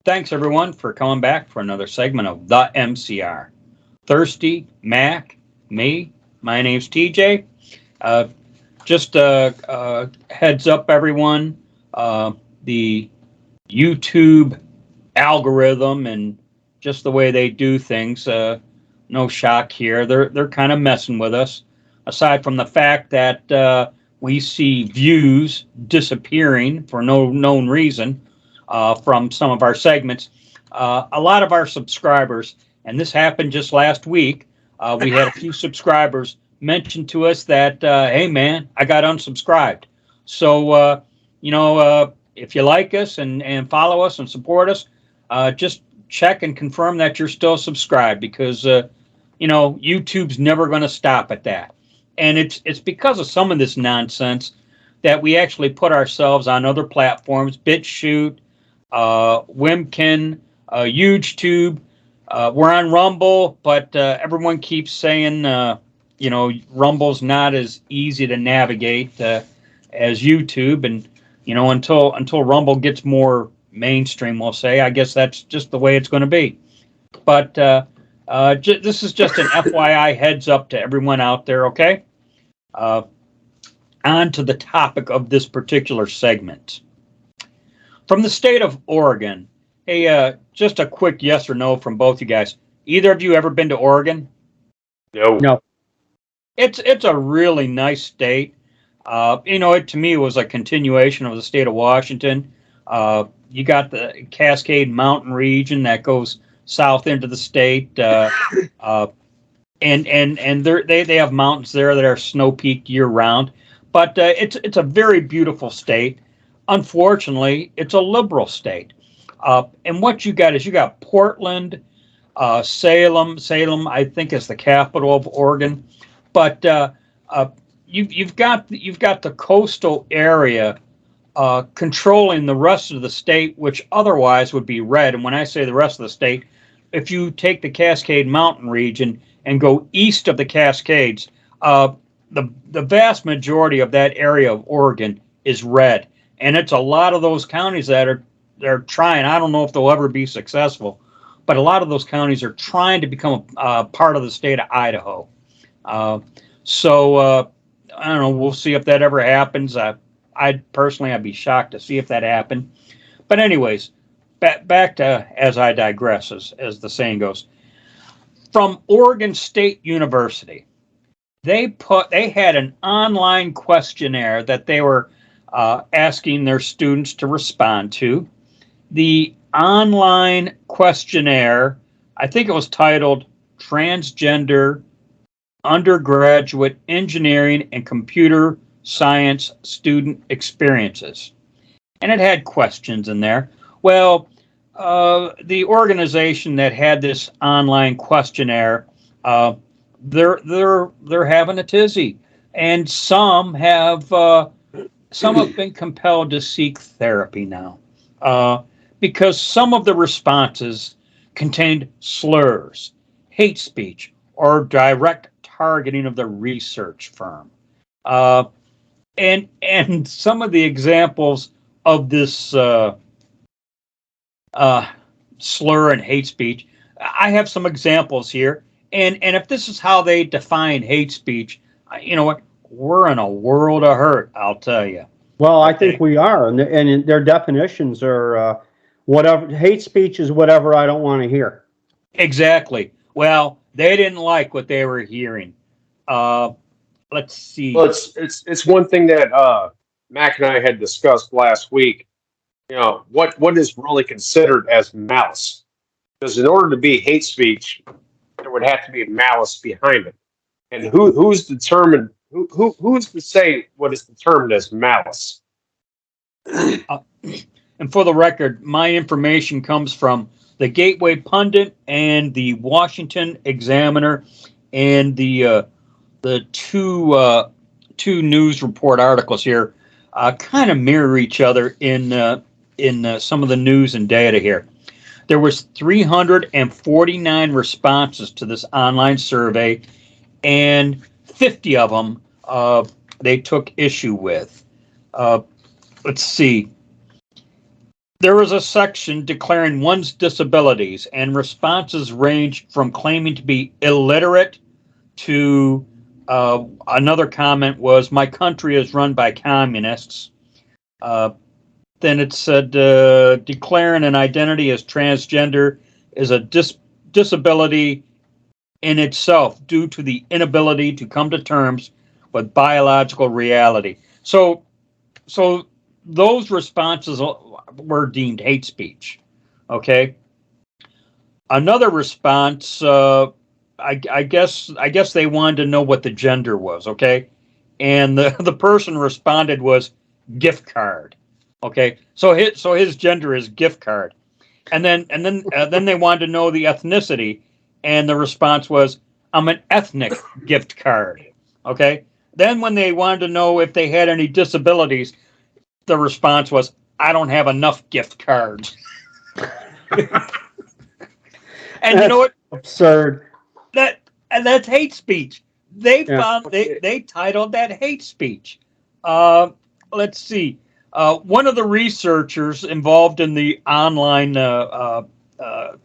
Thanks, everyone, for coming back for another segment of The MCR. Thirsty, Mac, me, my name's TJ. Uh, just heads up, everyone. The YouTube algorithm and just the way they do things, no shock here. They're kind of messing with us. Aside from the fact that we see views disappearing for no known reason from some of our segments. A lot of our subscribers, and this happened just last week, we had a few subscribers mention to us that, hey, man, I got unsubscribed. So, if you like us and follow us and support us, just check and confirm that you're still subscribed because, YouTube's never going to stop at that. And it's because of some of this nonsense that we actually put ourselves on other platforms, BitChute, Wimkin, HugeTube. We're on Rumble, but everyone keeps saying, Rumble's not as easy to navigate as YouTube. And, until Rumble gets more mainstream, we'll say, I guess that's just the way it's going to be. But this is just an FYI heads up to everyone out there, okay? On to the topic of this particular segment. From the state of Oregon, hey, just a quick yes or no from both you guys. Either of you ever been to Oregon? No. It's a really nice state. To me, it was a continuation of the state of Washington. You got the Cascade Mountain region that goes south into the state, and they have mountains there that are snow-peaked year-round. But it's a very beautiful state. Unfortunately, it's a liberal state. And what you got is you got Portland, Salem. Salem, I think, is the capital of Oregon. But you've got the coastal area controlling the rest of the state, which otherwise would be red. And when I say the rest of the state, if you take the Cascade Mountain region and go east of the Cascades, the vast majority of that area of Oregon is red. And it's a lot of those counties that they're trying. I don't know if they'll ever be successful, but a lot of those counties are trying to become a part of the state of Idaho. So I don't know. We'll see if that ever happens. I'd be shocked to see if that happened. But anyways, back to as I digress, as the saying goes. From Oregon State University, they had an online questionnaire that they were asking their students to respond to. The online questionnaire, I think it was titled Transgender Undergraduate Engineering and Computer Science Student Experiences. And it had questions in there. Well, the organization that had this online questionnaire, they're having a tizzy. And some have been compelled to seek therapy now because some of the responses contained slurs, hate speech, or direct targeting of the research firm. And some of the examples of this slur and hate speech, I have some examples here. And if this is how they define hate speech, you know what? We're in a world of hurt, I'll tell you. Well, I think we are, and their definitions are whatever. Hate speech is whatever I don't want to hear. Exactly. Well, they didn't like what they were hearing. Let's see. Well, it's one thing that Mac and I had discussed last week. What is really considered as malice? Because in order to be hate speech, there would have to be malice behind it. And who's determined? Who's to say what is determined as malice? And for the record, my information comes from the Gateway Pundit and the Washington Examiner, and the two news report articles here kind of mirror each other in some of the news and data here. There was 349 responses to this online survey, and 50 of them they took issue with. Let's see. There was a section declaring one's disabilities, and responses ranged from claiming to be illiterate to another comment was, "My country is run by communists." Then it said, declaring an identity as transgender is a disability in itself due to the inability to come to terms with biological reality. So those responses were deemed hate speech. Okay. Another response, I guess they wanted to know what the gender was. Okay, and the person responded was gift card. Okay, so his gender is gift card, and then they wanted to know the ethnicity, and the response was, "I'm an ethnic gift card." Okay, then when they wanted to know if they had any disabilities, the response was, "I don't have enough gift cards." And you know what? Absurd. That's hate speech. They Yeah. found they titled that hate speech. Let's see. One of the researchers involved in the online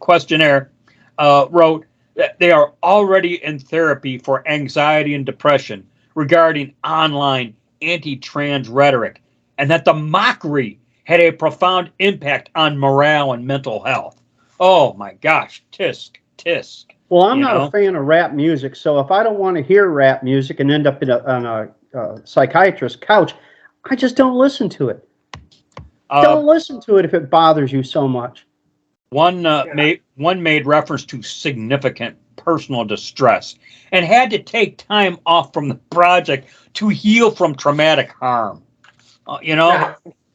questionnaire wrote that they are already in therapy for anxiety and depression regarding online anti-trans rhetoric, and that the mockery had a profound impact on morale and mental health. Oh my gosh, tisk, tisk. Well, I'm You not know? a fan of rap music, so if I don't want to hear rap music and end up on a psychiatrist's couch, I just don't listen to it. Don't listen to it if it bothers you so much. One made reference to significant personal distress and had to take time off from the project to heal from traumatic harm. You know,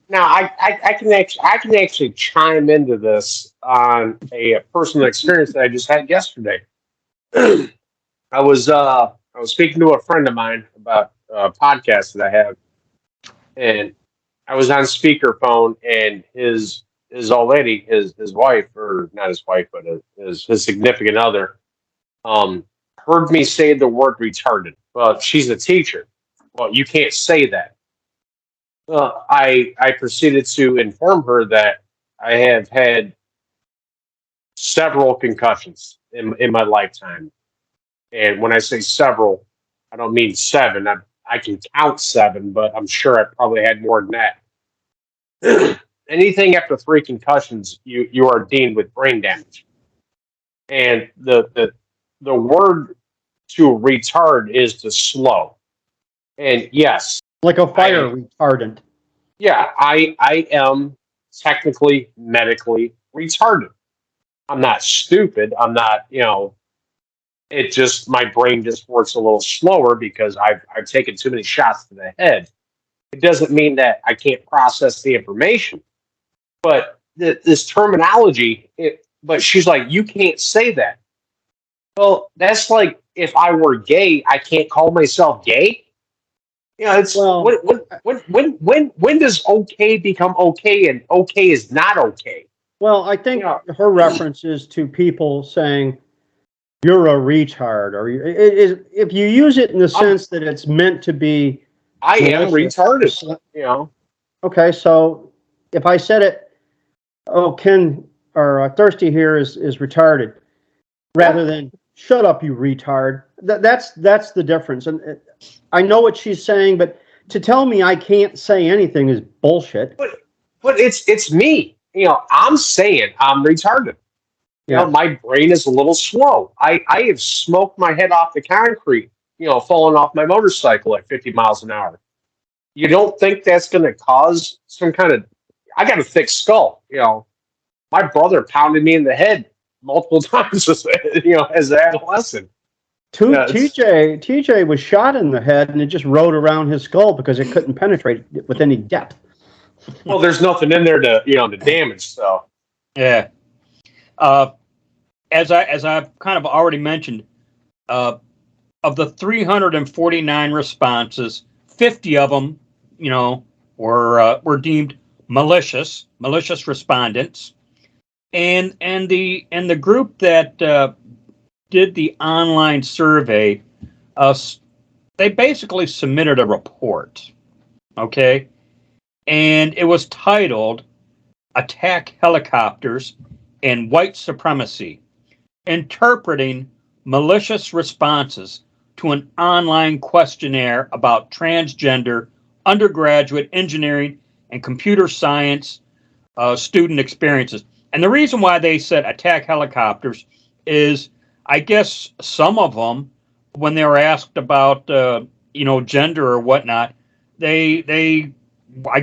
Now, I can actually chime into this on a personal experience that I just had yesterday. I was speaking to a friend of mine about a podcast that I have, and I was on speakerphone, and his old lady, his wife, or not his wife, but his significant other, heard me say the word retarded. Well, she's a teacher. Well, you can't say that. I proceeded to inform her that I have had several concussions in my lifetime. And when I say several, I don't mean seven. I can count seven, but I'm sure I probably had more than that. Anything after three concussions, you are deemed with brain damage. And the word to retard is to slow. And yes, Like a fire retardant. yeah, I am technically medically retarded. I'm not stupid. I'm not, it just, my brain just works a little slower because I've taken too many shots to the head. It doesn't mean that I can't process the information, but this terminology, but she's like, you can't say that. Well, that's like if I were gay, I can't call myself gay. It's Well, when does okay become okay and okay is not okay? Well, I think her reference is to people saying you're a retard, or if you use it in the sense that it's meant to be. I am retarded. Okay, so if I said it, Ken or Thirsty here is retarded, rather than shut up, you retard. That's the difference. And I know what she's saying, but to tell me I can't say anything is bullshit. But it's me. I'm saying I'm retarded. My brain is a little slow. I have smoked my head off the concrete, falling off my motorcycle at 50 miles an hour. You don't think that's going to cause some kind of... I got a thick skull. My brother pounded me in the head multiple times, as an adolescent. TJ was shot in the head, and it just rode around his skull because it couldn't penetrate it with any depth. Well, there's nothing in there to damage. So yeah. As I've kind of already mentioned, of the 349 responses, 50 of them, were deemed malicious respondents, and the group that did the online survey they basically submitted a report, okay? And it was titled Attack Helicopters and White Supremacy, Interpreting Malicious Responses to an Online Questionnaire about Transgender Undergraduate Engineering and Computer Science Student Experiences. And the reason why they said attack helicopters is, I guess some of them, when they were asked about, gender or whatnot, I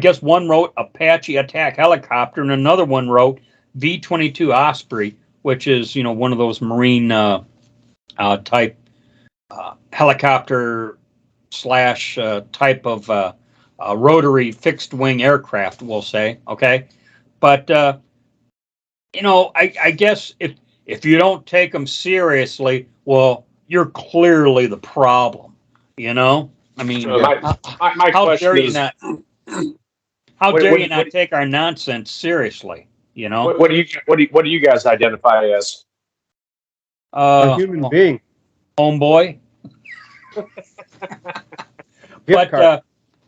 guess one wrote Apache attack helicopter and another one wrote V-22 Osprey, which is, one of those Marine type helicopter slash type of rotary fixed wing aircraft, we'll say. Okay. But, I guess if you don't take them seriously, well, you're clearly the problem, I mean, So my how question dare you is, not? What- Dare what- you not take our nonsense seriously? what do you guys identify as? A human being. Homeboy. Gift card.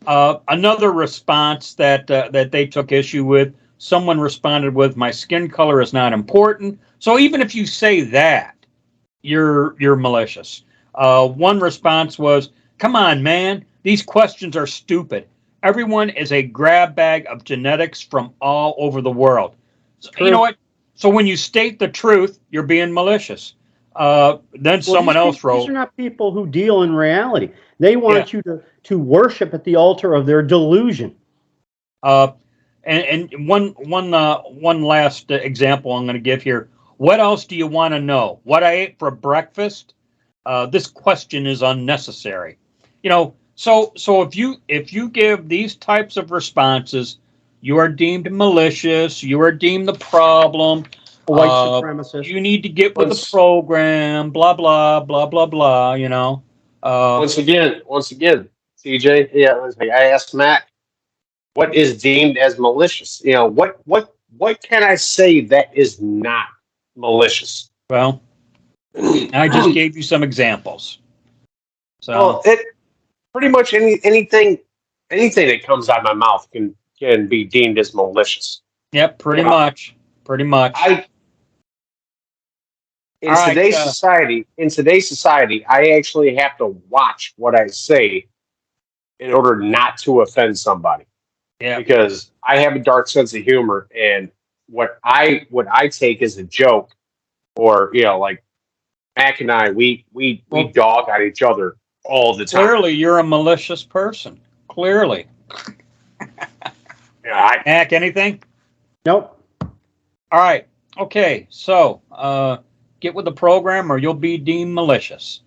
But another response that they took issue with, someone responded with, "My skin color is not important." So even if you say that, you're malicious. One response was, "Come on, man, these questions are stupid. Everyone is a grab bag of genetics from all over the world." So, you know what? So when you state the truth, you're being malicious. Then someone else These wrote, are not people who deal in reality. They want you to worship at the altar of their delusion. and one last example I'm going to give here. What else do you want to know? What I ate for breakfast? This question is unnecessary. So if you give these types of responses, you are deemed malicious. You are deemed the problem. A white supremacist. You need to get with the program. Blah blah blah blah blah. Once again, CJ, I asked Mac, what is deemed as malicious? What can I say that is not malicious? Well, I just gave you some examples. So Well, it pretty much anything that comes out of my mouth can be deemed as malicious. yep, pretty much. In today's society, I actually have to watch what I say in order not to offend somebody. Yeah. Because I have a dark sense of humor, and what I take as a joke, or like Mac and I, we dog on each other all the time. Clearly, you're a malicious person. Clearly. Mac, anything? Nope. All right. Okay. So get with the program, or you'll be deemed malicious.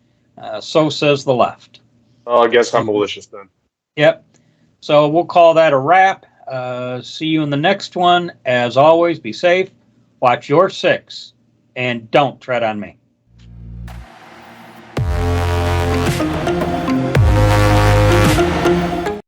So says the left. Oh, I guess I'm malicious then. Yep. So we'll call that a wrap. See you in the next one. As always, be safe, watch your six, and don't tread on me.